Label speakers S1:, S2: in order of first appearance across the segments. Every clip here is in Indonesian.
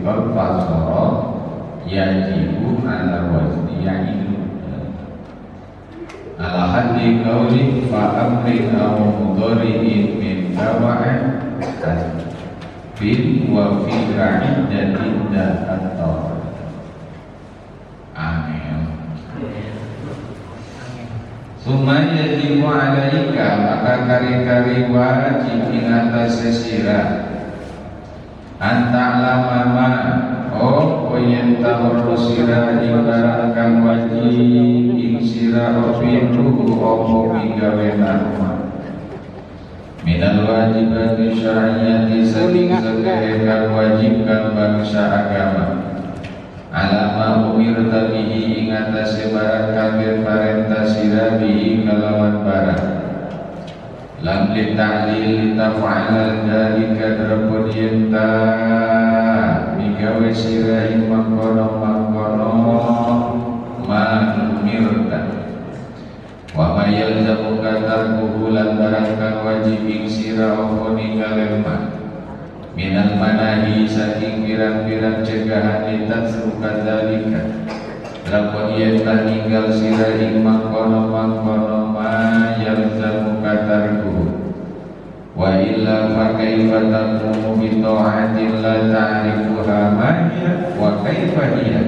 S1: qad fasara yajibu ala wazni ya'idu ala haddi qawli fa amri aw mudhari'in min tawa'in bin wa fi ra'iddatin atau amin. Summa yajibu alaika maka kari-kari wajib ing atas sira anta'lamama yen tahu sira ing barang kang wajib ing sira ofiru opo minggawenan minal wajibati syariati saking sekehekan wajibkan bangsa agama alama umirta bihi ing atase barang kang perintah sira bihi kalawan barang lam li ta'lil taf'ala dzalika drapun yenta migawe sira ing mangkono-mangkono manumirta wa ma yalzamu katarkuhu lan barang kang wajib ing sira apa ninggalin minal manahi saking pirang-pirang cegahan litasruka dzalika lapun yenta ninggal sira ing mangkono-mangkono ma yalzamu katarkuhu wa illa fa kaifa taqumu bi ta'atin la ta'rifuha ma hiya wa kaifa hiya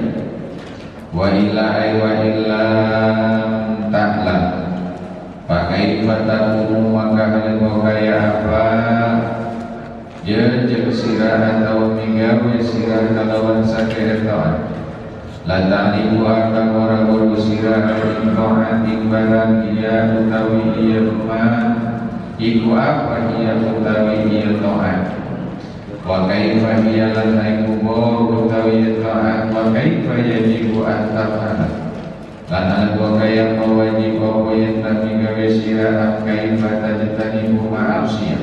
S1: wa illa ay wa illa ta'lam fa kaifa taqumu maka hal kaya apa jeung sira atau minggawe sira kalawan sakehetaan la ta'rifu akan ora guru sira ing ta'atin barang iya utawi iya iku apa iya utawi iya ta'at wa kaifa iya lan iku utawi ta'at wa kaifa yajibu an taf'ala lan wa kaya wajib apa yen nami gawe sira kaifa tajtanibu ma'asiyah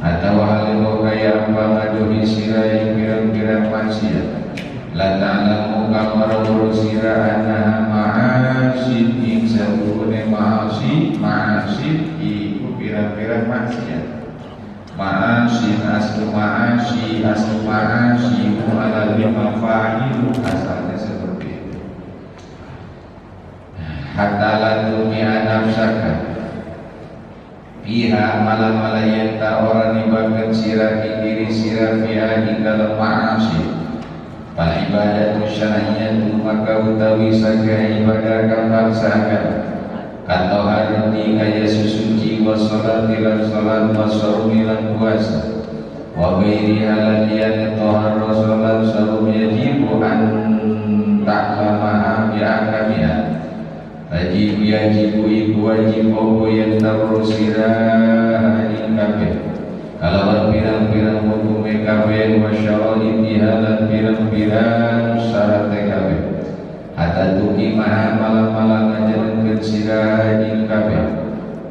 S1: atau hal kaya apa ngaduhi sira ing pirang-pirang maksiat la ta'lamu kamar sira anna ma'asid ing sabune ma'asi pirang-pirang maksiat ma'asi aslu ma'asi ala lima fa'ilu asalnya seperti itu hatta la tumi'a nafsaka fiha malam yenta orang nibakan sirah diri sirah fiha dalam ma'asi fal ibadatu syar'iyyatu maka utawi saja ibadah kang paksakan kata harti kaya susuci wa sholati lan sholat wa shaumi lan puasa wa ghairi halal liyan tohar sholat shaum yajibu an ta'lama bi'akamiha yajibu iku wajib opo yang tahu sirah ing kabeh kalawan pirang-pirang hukume kabeh wa syara'itiha lan pirang-pirang syarat kabeh hatta tuqimah malam-malam ngajarankeun sirah ing kabeh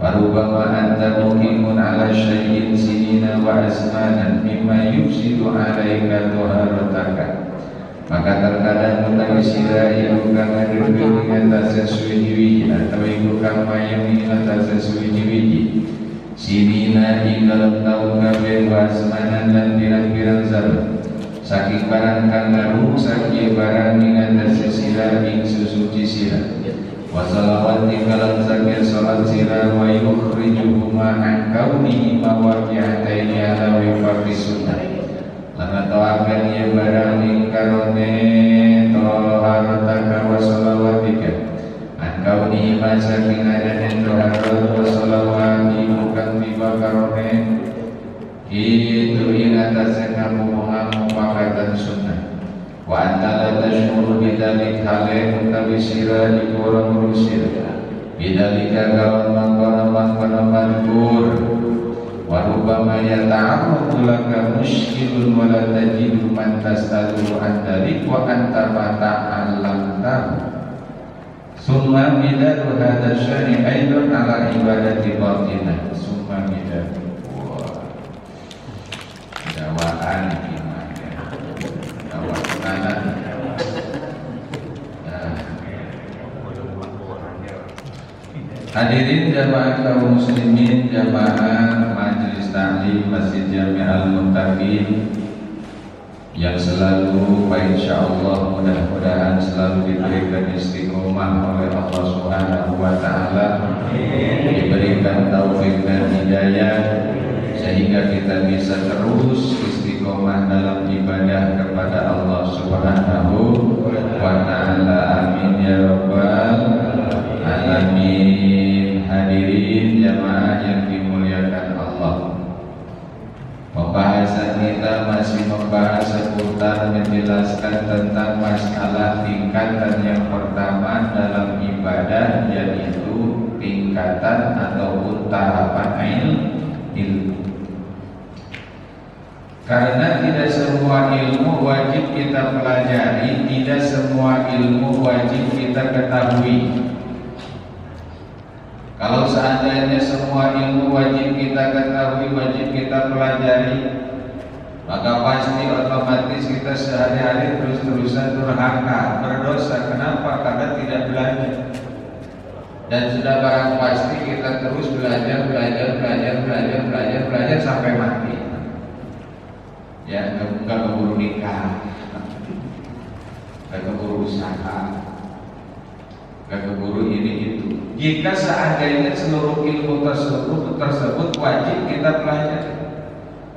S1: parubama anta muqimun ala syai'in sinina wa asmanan mimma yufsidu alaika toharataka maka terkadang utawi sira iku kang ngadhewe ing atase suwi-wiji atau iku kang mayem ing atase suwi-wiji sinina ing dalam taun kabeh wasmanan lan pirang-pirang zaman saking barang kang ngaruh saking barang ing atase sira ing susuci sira wa shalawati kalam saking salat sira wa yukhrijuhuma an kauni mawaqi'ataini ala wifaqi sunnah lan tawakan ya barang ing karone toharataka wa shalawatika an kauni ma saking adane toharat wa shalawati bukan tiba karone itu ing atase kamu mupakatan sunnah wa antala tashmuru bidalik hale utawi sira iku orang urusir bidalika kawan mangkana mankur warubama yata'arradu laka muskilun wa la tajidu man tastalu an dalik wa anta ma ta'allamtahu summa midaru hadha syari aidun ala ibadati batinah summa midaru jawaan gimana jawaan hadirin jamaah kaum muslimin jamaah majelis taklim Masjid Jami' Al-Muttaqin yang selalu insyaallah mudah-mudahan selalu diberikan istiqomah oleh Allah Subhanahu wa taala, diberikan taufik dan hidayah sehingga kita bisa terus istiqomah dalam ibadah kepada Allah Subhanahu wa taala. Amin ya rabbal alamin. Hadirin jamaah yang dimuliakan Allah, pembahasan kita masih membahas seputar menjelaskan tentang masalah tingkatan yang pertama dalam ibadah, yaitu tingkatan ataupun tahapan ilmu. Karena tidak semua ilmu wajib kita pelajari, tidak semua ilmu wajib kita ketahui. Kalau seandainya semua ilmu wajib kita ketahui, wajib kita pelajari, maka pasti otomatis kita sehari-hari terus-terusan durhaka, berdosa. Kenapa? Karena tidak belajar. Dan sudah barang pasti kita terus belajar sampai mati. Ya, nggak keburu nikah, nggak keburu usaha, nggak keburu ini itu. Jika seandainya seluruh ilmu tersebut wajib kita pelajari,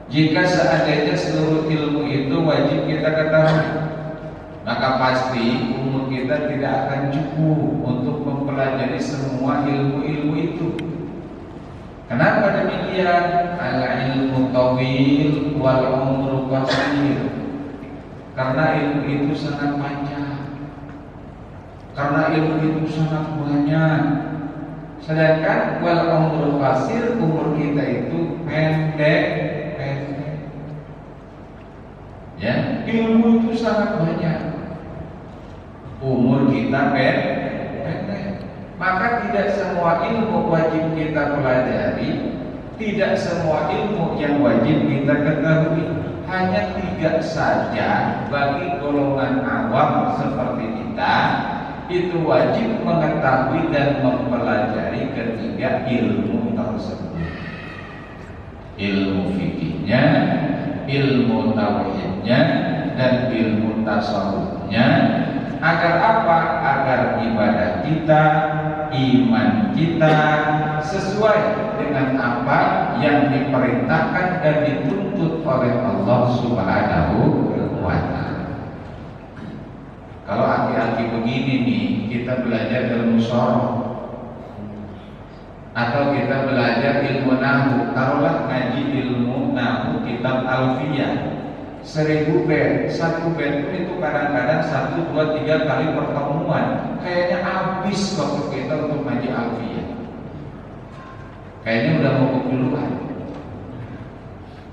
S1: jika seandainya seluruh ilmu itu wajib kita ketahui, maka pasti umur kita tidak akan cukup untuk mempelajari semua ilmu-ilmu itu. Kenapa demikian? Al-ilmu tawil wal umru qasir. Karena ilmu itu sangat panjang, karena ilmu itu sangat banyak. Sedangkan wal umru qasir, umur kita itu pendek. Ya, ilmu itu sangat banyak, umur kita pendek. Maka tidak semua ilmu wajib kita pelajari, tidak semua ilmu yang wajib kita ketahui. Hanya 3 saja bagi golongan awam seperti kita itu wajib mengetahui dan mempelajari ketiga ilmu tersebut: ilmu fikihnya, ilmu tauhidnya, dan ilmu tasawufnya. Agar apa? Agar ibadah kita, iman kita sesuai dengan apa yang diperintahkan dan dituntut oleh Allah Subhanahu wa ta'ala. Kalau aki-aki begini nih, kita belajar ilmu syarah atau kita belajar ilmu nahwu, taruhlah ngaji ilmu nahwu kitab Alfiyah 1000 bait, 1 bait pun itu kadang-kadang 1, 2, 3 kali pertemuan. Kayaknya habis waktu kita untuk ngaji Alfiyah. Kayaknya udah mau kepuluhan.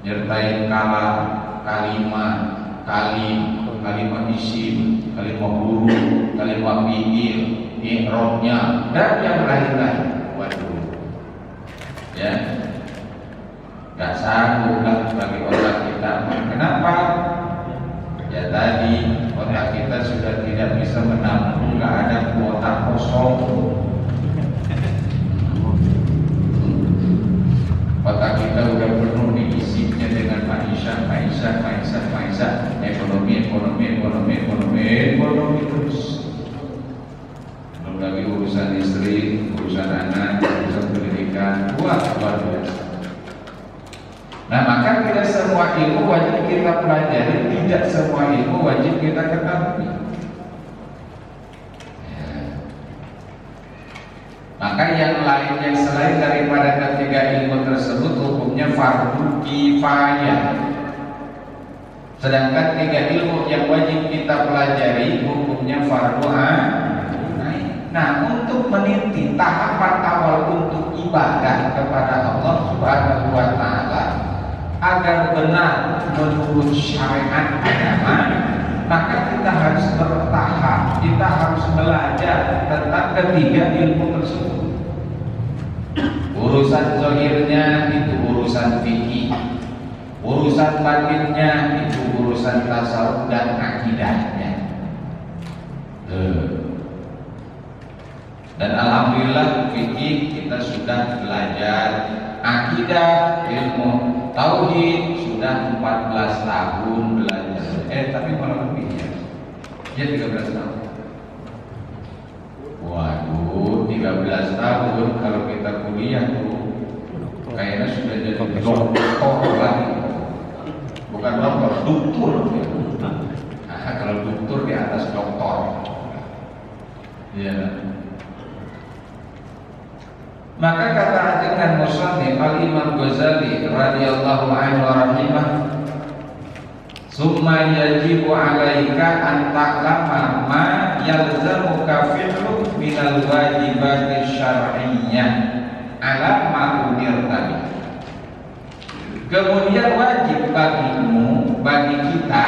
S1: Nyertain kalam, kalimat, kalimat isim, kalimat huruf, kalimat fi'il, i'rabnya, dan yang lain-lain. Waduh. Ya. Gak sanggup lah bagi otak kita. Kenapa? Ya tadi otak kita sudah tidak bisa menampung, gak ada kuota kosong. Otak kita udah penuh diisinya dengan maisha ekonomi terus. Belum lagi urusan istri, urusan anak, urusan pendidikan, luar biasa. Nah, maka tidak semua ilmu wajib kita pelajari, tidak semua ilmu wajib kita ketahui. Ya. Maka yang lain yang selain daripada ketiga ilmu tersebut hukumnya fardu kifayah. Sedangkan 3 ilmu yang wajib kita pelajari hukumnya fardu ain. Nah, untuk meniti tahapan awal untuk ibadah kepada Allah Subhanahu wa ta'ala agar benar menurut syariat agama, maka kita harus bertahap, kita harus belajar tentang ketiga ilmu tersebut. Urusan zahirnya itu urusan fikih, urusan batinnya itu urusan tasawuf dan akidahnya. Dan alhamdulillah fikih kita sudah belajar, akidah ilmu tauhid sudah 14 tahun belajar. Tapi malah lebih ya. Dia 13 tahun. Waduh, 13 tahun kalau kita kuliah tuh kayaknya sudah jadi doktor lagi. Bukan doktor, doktor. Nah, kalau doktor di atas doktor. Ya. Maka kata ajakan musannif Al-Imam Ghazali radhiyallahu anhu wa rahimah, summa yajibu 'alaika an ta'lama ma yalzamuka fi'lu minal wajibati syar'iyyah ala ma umirta. Kemudian wajib bagimu, bagi kita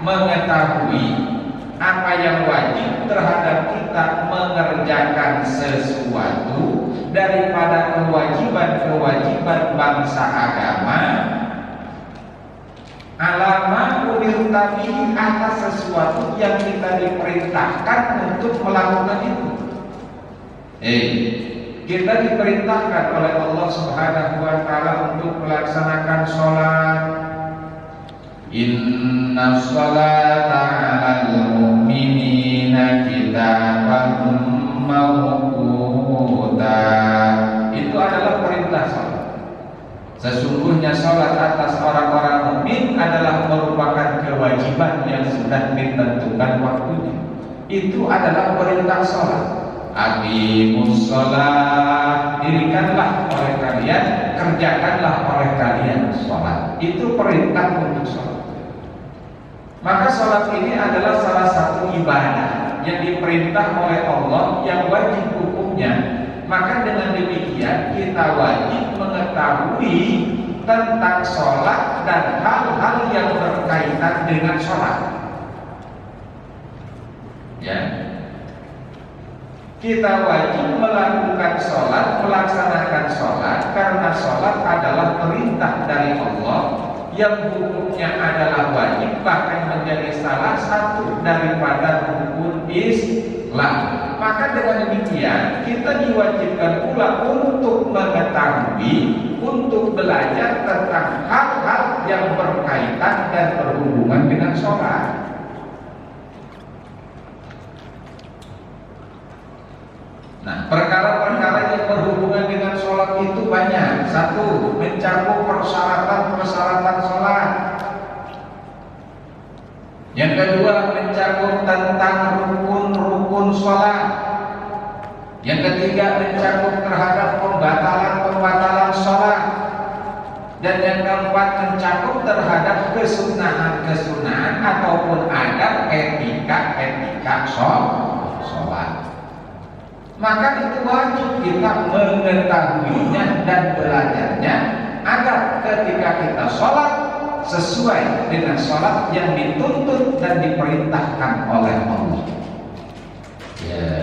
S1: mengetahui apa yang wajib terhadap kita mengerjakan sesuatu daripada kewajiban-kewajiban bangsa agama, alama umirta bihi, atas sesuatu yang kita diperintahkan untuk melakukan itu. Kita diperintahkan oleh Allah Subhanahu wa taala untuk melaksanakan sholat. Inna sholata 'alal mu'minina kitaban mawquta. Itu adalah perintah sholat. Sesungguhnya sholat atas orang-orang mukmin adalah merupakan kewajiban yang sudah ditentukan waktunya. Itu adalah perintah sholat. Aqimus sholat, dirikanlah oleh kalian, kerjakanlah oleh kalian sholat. Itu perintah untuk sholat. Maka sholat ini adalah salah satu ibadah yang diperintah oleh Allah yang wajib hukumnya. Maka dengan demikian kita wajib mengetahui tentang sholat dan hal-hal yang berkaitan dengan sholat. Ya, kita wajib melakukan sholat, melaksanakan sholat, karena sholat adalah perintah dari Allah yang hukumnya adalah wajib, bahkan menjadi salah satu daripada rukun Islam. Maka dengan demikian kita diwajibkan pula untuk mengetahui, untuk belajar tentang hal-hal yang berkaitan dan berhubungan dengan sholat. Nah, perkara-perkara yang berhubungan dengan sholat itu banyak. Satu, mencakup persyaratan-persyaratan sholat. Yang kedua, mencakup tentang rukun-rukun sholat. Yang ketiga, mencakup terhadap pembatalan-pembatalan sholat. Dan yang keempat, mencakup terhadap kesunahan-kesunahan ataupun adab etika-etika sholat. Maka itu wajib kita mengetahuinya dan belajarnya agar ketika kita sholat sesuai dengan sholat yang dituntut dan diperintahkan oleh Allah. Ya.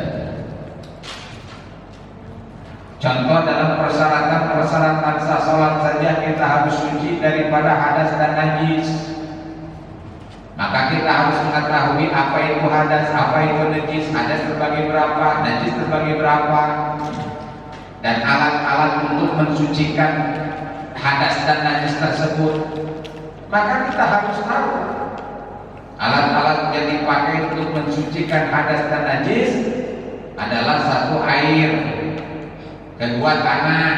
S1: Contoh dalam persyaratan sah sholat saja kita harus suci daripada hadas dan najis. Maka kita harus mengetahui apa itu hadas, apa itu najis, hadas terbagi berapa, najis terbagi berapa, dan alat-alat untuk mensucikan hadas dan najis tersebut. Maka kita harus tahu alat-alat yang dipakai untuk mensucikan hadas dan najis adalah satu, air, kedua, tanah,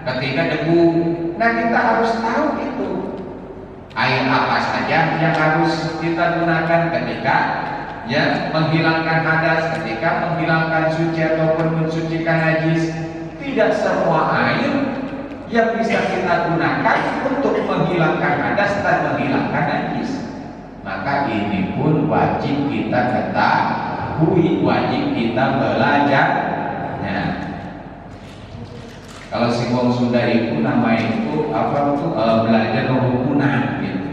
S1: ketiga, debu. Nah, kita harus tahu itu. Air apa saja yang harus kita gunakan ketika menghilangkan hadas, ketika menghilangkan suci ataupun mensucikan najis. Tidak semua air yang bisa kita gunakan untuk menghilangkan hadas dan menghilangkan najis. Maka ini pun wajib kita ketahui, wajib kita belajarnya. Kalau si wong Sunda itu nama itu apa tuh belajar kerukunan gitu.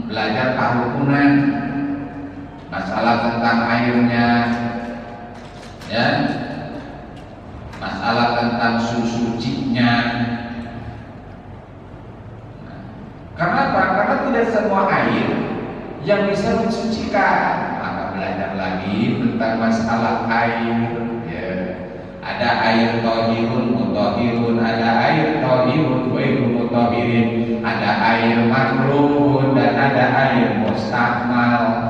S1: Belajar kerukunan, masalah tentang airnya, ya, masalah tentang sucinya. Karena apa? Karena tidak semua air yang bisa mensucikan. Maka belajar lagi tentang masalah air. Ada air tohirun mutahhirun, ada air tahirun ghairu mutahhirin, ada air makruhun dan ada air mustakmal.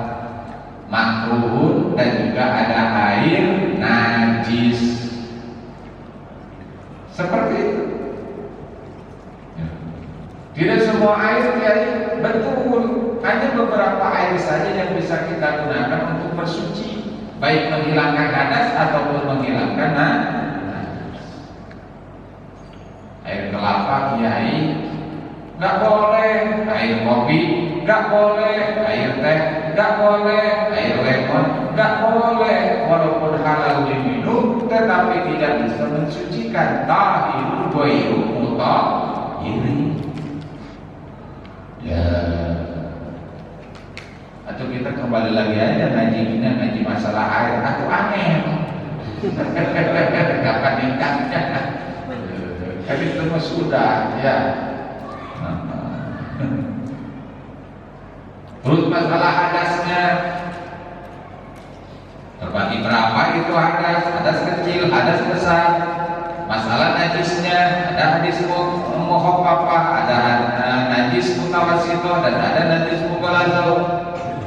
S1: Makruhun dan juga ada air najis. Seperti itu. Tidak semua air jadi betul. Hanya beberapa air saja yang bisa kita gunakan untuk bersuci, baik menghilangkan hadas ataupun menghilangkan najis. Air kelapa kiai nggak boleh, air kopi nggak boleh, air teh nggak boleh, air lemon nggak boleh, walaupun halal diminum, tetapi tidak bisa mensucikan. Tahirun ghairu mutahhirin. Ya, atau kita kembali lagi aja ngaji masalah air. Aku aneh, kapan nikahnya? Tapi itu mah sudah ya. Terus masalah hadasnya terbagi berapa itu hadas? Hadas kecil, hadas besar. Masalah najisnya ada hadis muhaffafah, ada najis mutawassithah dan ada najis mughaladzah.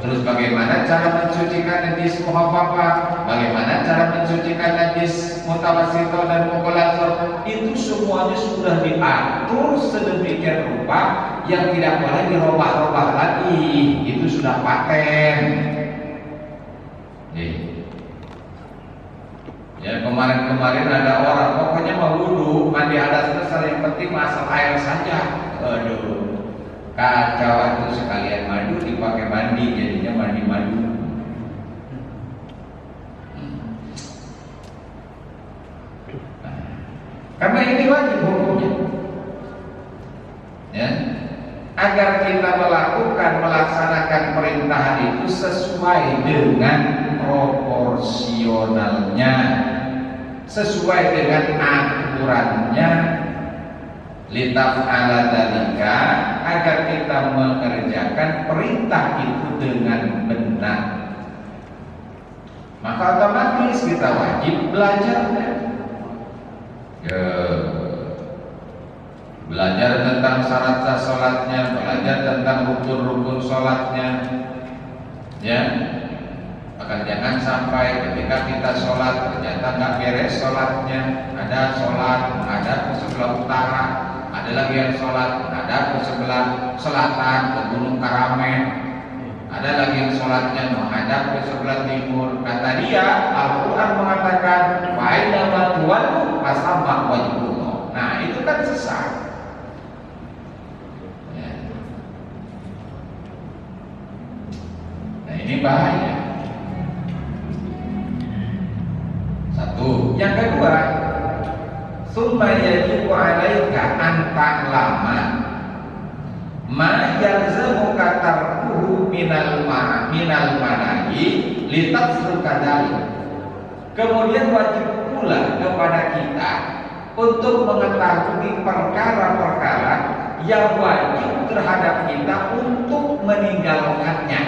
S1: Terus bagaimana cara mensucikan najis muhaffafah? Bagaimana cara mensucikan najis mutawassithah dan mughaladzah? Itu semuanya sudah diatur sedemikian rupa yang tidak boleh dirubah-rubah lagi. Itu sudah paten. Ya, kemarin ada orang pokoknya mau wudu mandi hadas besar, yang penting asal air saja. Aduh, kacau itu, sekalian madu dipakai mandi, jadinya mandi madu. Karena ini wajib hukumnya, ya, agar kita melaksanakan perintahan itu sesuai dengan proporsionalnya, sesuai dengan aturannya. Litaf'ala dzalika, agar kita mengerjakan perintah itu dengan benar. Maka otomatis kita wajib belajarnya. Belajar tentang syarat sholatnya, belajar tentang rukun-rukun sholatnya, ya. Maka jangan sampai ketika kita sholat ternyata nggak beres sholatnya. Ada sholat menghadap ke sebelah utara, ada lagi yang sholat menghadap ke sebelah selatan, ke Gunung Karamen, ada lagi yang sholatnya menghadap ke sebelah timur. Kata dia, Al-Quran mengatakan fa'inama tuwallu fasamma wajhullah. Nah itu kan sesat. Nah ini bahaya. Satu. Yang kedua, summa yajibu 'alaika an ta'lama ma yalzamuka tarkuhu minal manahi litasruka dzalik. Kemudian wajib pula kepada kita untuk mengetahui perkara-perkara yang wajib terhadap kita untuk meninggalkannya,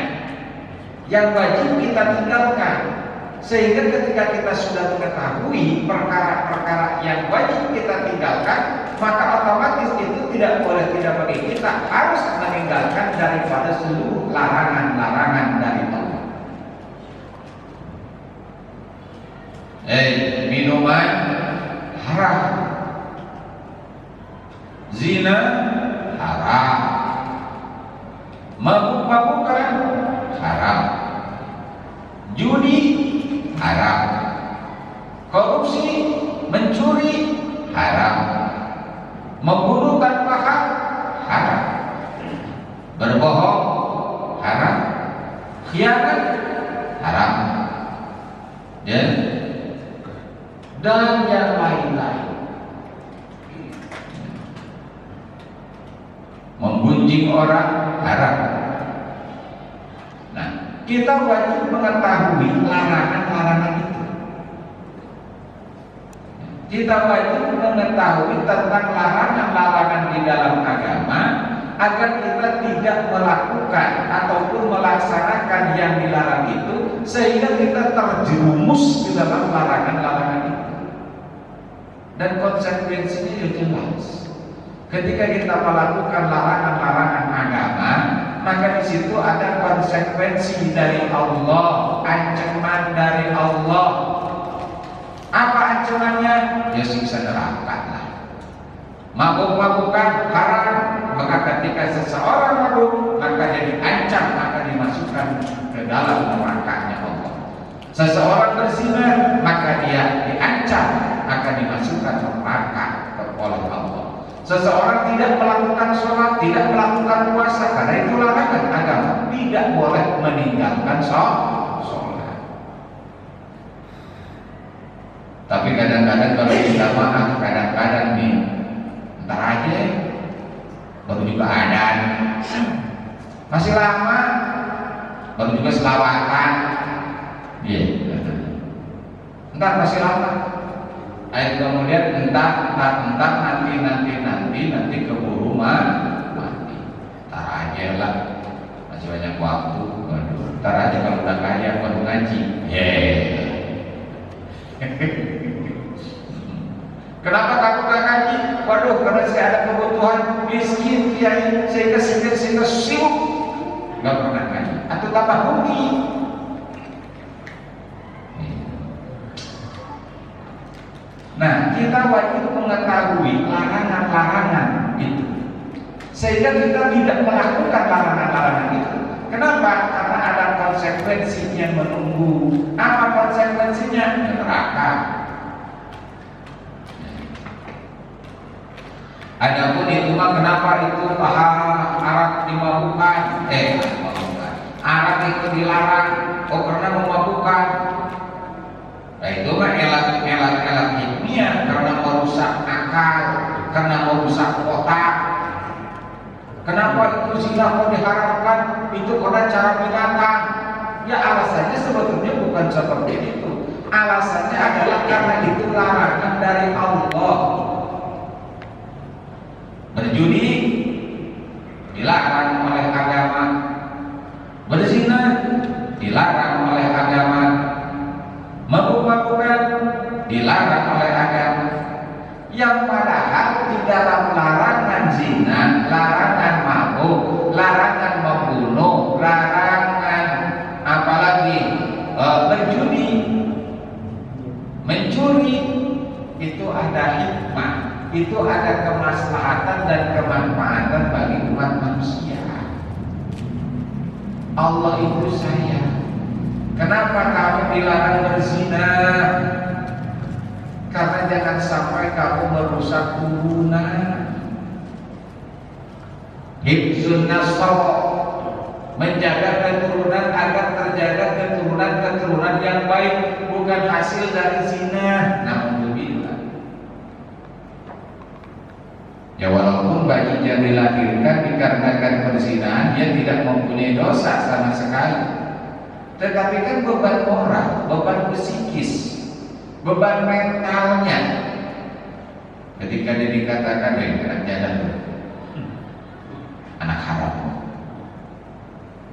S1: yang wajib kita tinggalkan. Sehingga ketika kita sudah mengetahui perkara-perkara yang wajib kita tinggalkan, maka otomatis itu tidak bagi kita harus meninggalkan daripada seluruh larangan-larangan dari Allah. Minuman haram, zina haram, mabuk-mabukan haram, judi haram, korupsi, mencuri haram, membunuh tanpa hak haram, berbohong haram, khianat haram, ya, dan yang lain-lain. Menggunjing orang haram. Nah, kita wajib mengetahui larangan-larangan itu. Kita wajib mengetahui tentang larangan-larangan di dalam agama agar kita tidak melakukan ataupun melaksanakan yang dilarang itu, sehingga kita terjerumus di dalam larangan-larangan itu. dan konsekuensinya ya jelas. Ketika kita melakukan larangan-larangan agama, maka di situ ada konsekuensi dari Allah, ancaman dari Allah. Apa ancamannya? Ya siksa neraka lah. Mabuk-mabukan haram, maka ketika seseorang mabuk, maka dia diancam, maka dimasukkan ke dalam nerakanya Allah. Seseorang berzina, maka dia diancam, maka dimasukkan neraka oleh Allah. Seseorang tidak melakukan sholat, tidak melakukan puasa, karena itu larangan agama, tidak boleh meninggalkan sholat. Tapi kadang-kadang kalau kita maaf, kadang-kadang nih, ntar aja, baru juga adan, masih lama, baru juga selawatan, ntar masih lama. Kemudian entah nanti keburu mati. Ntar aja lah, masih banyak waktu. Waduh, ntar aja kalau udah kaya baru ngaji. Kenapa kamu gak ngaji? Waduh, karena saya ada kebutuhan miskin, kiai, sehingga sibuk, gak pernah ngaji. Atau tambah rugi. Nah, kita wajib mengetahui larangan-larangan itu, sehingga kita tidak melakukan larangan-larangan itu. Kenapa? Karena ada konsekuensinya menunggu. Apa konsekuensinya? Neraka. Adapun itu mah kenapa itu arak dimabukkan? Arak itu dilarang. Oh, karena memabukkan. Nah, itu mah elat ilmiah, karena merusak akal, karena merusak otak. Kenapa itu zina kok diharamkan? Itu karena cara binatang. Ya alasannya sebetulnya bukan seperti itu. Alasannya adalah karena itu larangan dari Allah. Berjudi dilarang oleh agama. Berzina dilarang oleh agama. Mabuk-mabukan dilarang oleh agama. Yang padahal di dalam larangan zina, larangan mabuk, larangan membunuh, larangan apalagi berjudi, mencuri, itu ada hikmah, itu ada kemaslahatan dan kemanfaatan bagi umat manusia. Allah itu sayang. Kenapa kamu dilarang berzina? Karena jangan sampai kamu merusak turunan. Hifzun nasab, menjaga keturunan agar terjaga keturunan yang baik, bukan hasil dari zina. Alhamdulillah. Ya walaupun bayi yang dilahirkan dikarenakan perzinahan, dia tidak mempunyai dosa sama sekali. Tetapi kan beban moral, beban psikis, beban mentalnya, ketika dia dikatakan anak jadah, anak haram,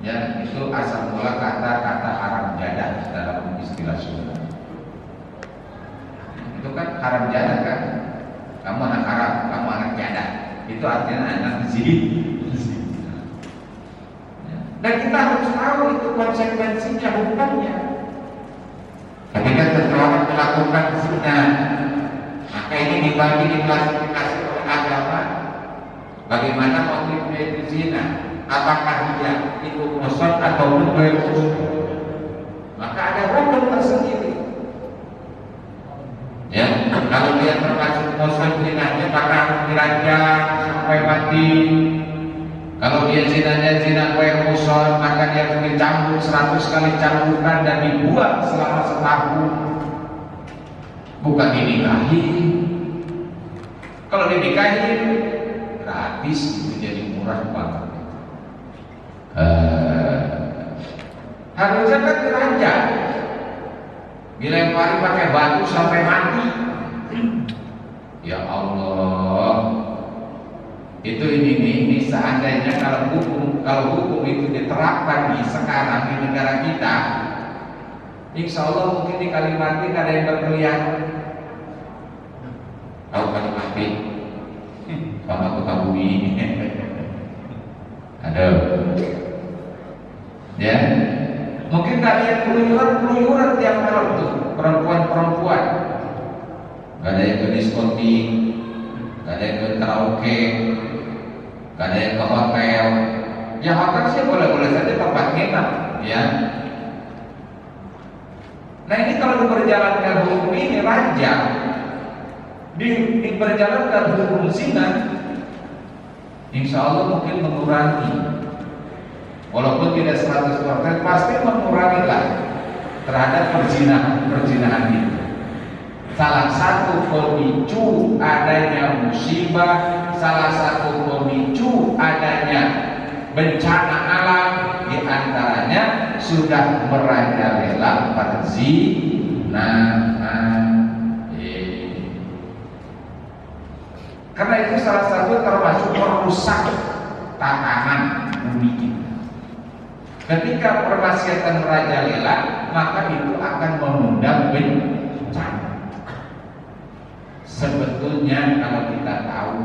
S1: ya itu asal mula kata haram jadah dalam istilah Sunda. Itu kan haram jadah kan, kamu anak haram, kamu anak jadah, itu artinya anak zina. Dan kita harus tahu itu konsekuensinya, hukumnya. Ketika seseorang melakukan zina, maka ini dibagi diklasifikasi oleh agama. Bagaimana motif dari zina? Apakah dia itu muhsan atau bukan? Maka ada hukum tersendiri. Ya, kalau dia termasuk muhsan zinanya, maka harus dirajam sampai mati. Kalau dia zinanya zina kuer muson, maka dia harus dicambuk 100 kali cambukan dan dibuang selama setahun. Bukan dinikahi. Kalau dinikahi gratis, itu jadi murah banget. Harusnya kan diranjang, dilempari pakai batu sampai mati. Ya Allah. Itu ini seandainya kalau hukum itu diterapkan di sekarang di negara kita, insya Allah mungkin di Kalimantan ada yang berkeliaran. Tahu kan api? Sama Kutahui. Ada. Ya. Mungkin kalian keluyuran tiap malam tuh perempuan-perempuan. Gak ada yang ke diskotik, gak ada yang ke karaoke, gak ada yang ke hotel. Ya hotel sih boleh-boleh saja tempat nginep, ya. Nah ini kalau diperjalankan hukum ini rajam, diperjalankan hukum zina, insya Allah mungkin mengurangi. Walaupun tidak 100%, pasti mengurangi lah terhadap perzinahan itu. Salah satu pemicu adanya musibah, salah satu pemicu adanya bencana alam, diantaranya sudah merajalela perzinahan. Karena itu salah satu termasuk merusak tatanan bumi kita. Ketika permaksiatan merajalela, maka itu akan mengundang bencana. Sebetulnya kalau kita tahu,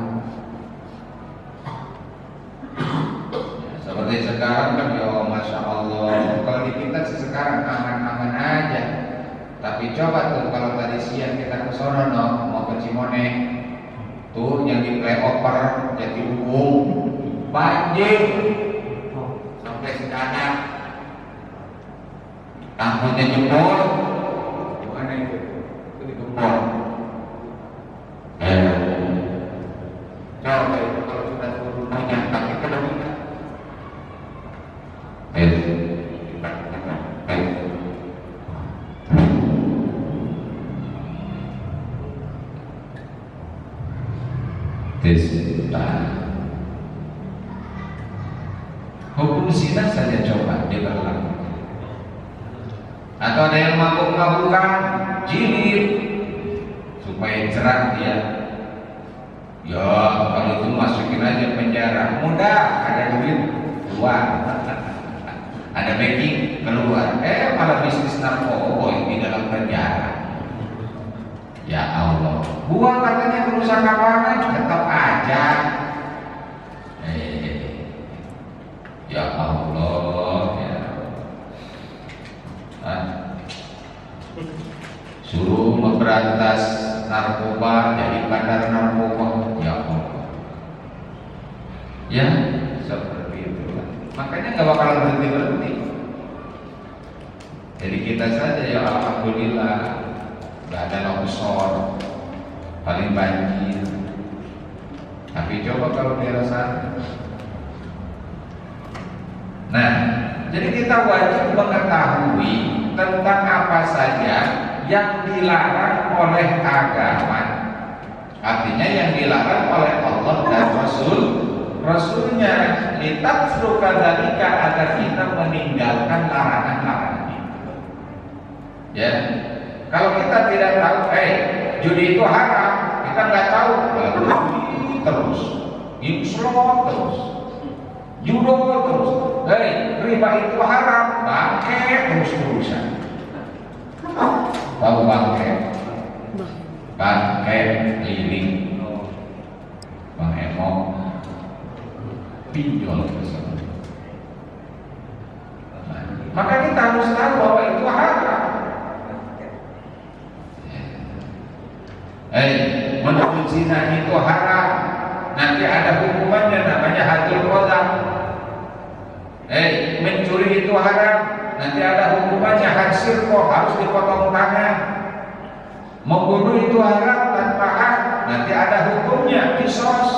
S1: ya, seperti sekarang kan ya Masya Allah, kalau di kita sekarang aman-aman aja. Tapi coba tuh kalau tadi siang kita ke sono mau ke Cimone, tuh yang di flyover Jatiluhur banjir sampai sekarang, tanggulnya jebol. Gimana itu? Itu digembor. Coba itu kalau sudah turun banyak kaki kedua. Hukum zina saja coba diberlakukan. Atau ada yang mabuk-mabukan, jilid supaya jerak dia. Ya kalau itu masukin aja penjara, mudah, ada duit keluar, ada backing keluar. Malah bisnis narkoba di dalam penjara. Ya Allah, buang katanya kerusak kawangan, tetap aja. Ya Allah, ya. Suruh memberantas narkoba, jadi bandar narkoba. Ya Allah. Ya, seperti itu. Makanya nggak bakalan berhenti. Jadi kita saja ya alhamdulillah, nggak ada longsor, paling banjir. Tapi coba kalau daerah sana. Nah, jadi kita wajib mengetahui tentang apa saja yang dilarang oleh agama. Artinya yang dilarang oleh Allah dan Rasulnya. Litafruqa dzalika, agar kita meninggalkan larangan-larangan itu. Ya, kalau kita tidak tahu, judi itu haram, kita nggak tahu, judi terus, slot terus, judo terus, riba itu haram, bangke terus-terusan. Tahu bangke? Bangke liling, bang emok, pinjol tersebut. Maka kita harus tahu bahwa itu haram. Menurut zina itu haram, nanti ada hukumannya namanya hadul qadam. Mencuri itu haram, nanti ada hukumannya had sirqah, harus dipotong tangan. Membunuh itu haram tanpa hak, nanti ada hukumnya qisas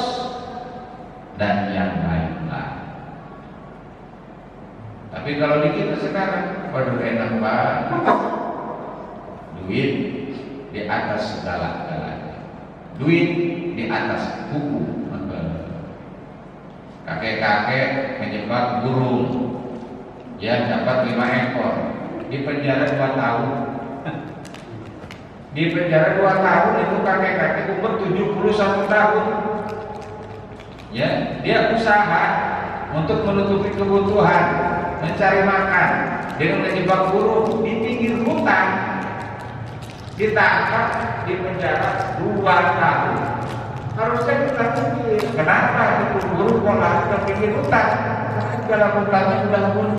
S1: dan yang lain-lain. Tapi kalau di kita sekarang, waduh enak banget, duit di atas segala-galanya, duit di atas hukum. Kakek-kakek menjebak burung, ya dapat 5 ekor, di penjara 2 tahun. Di penjara 2 tahun itu kakek-kakek umur 71 tahun. Ya, dia usaha untuk menutupi kebutuhan, mencari makan dengan menjebak burung di pinggir hutan.
S2: ditangkap di penjara 2 tahun. Harusnya kita pikir kenapa itu guru pola kepingin utang, karena dalam utangnya sudah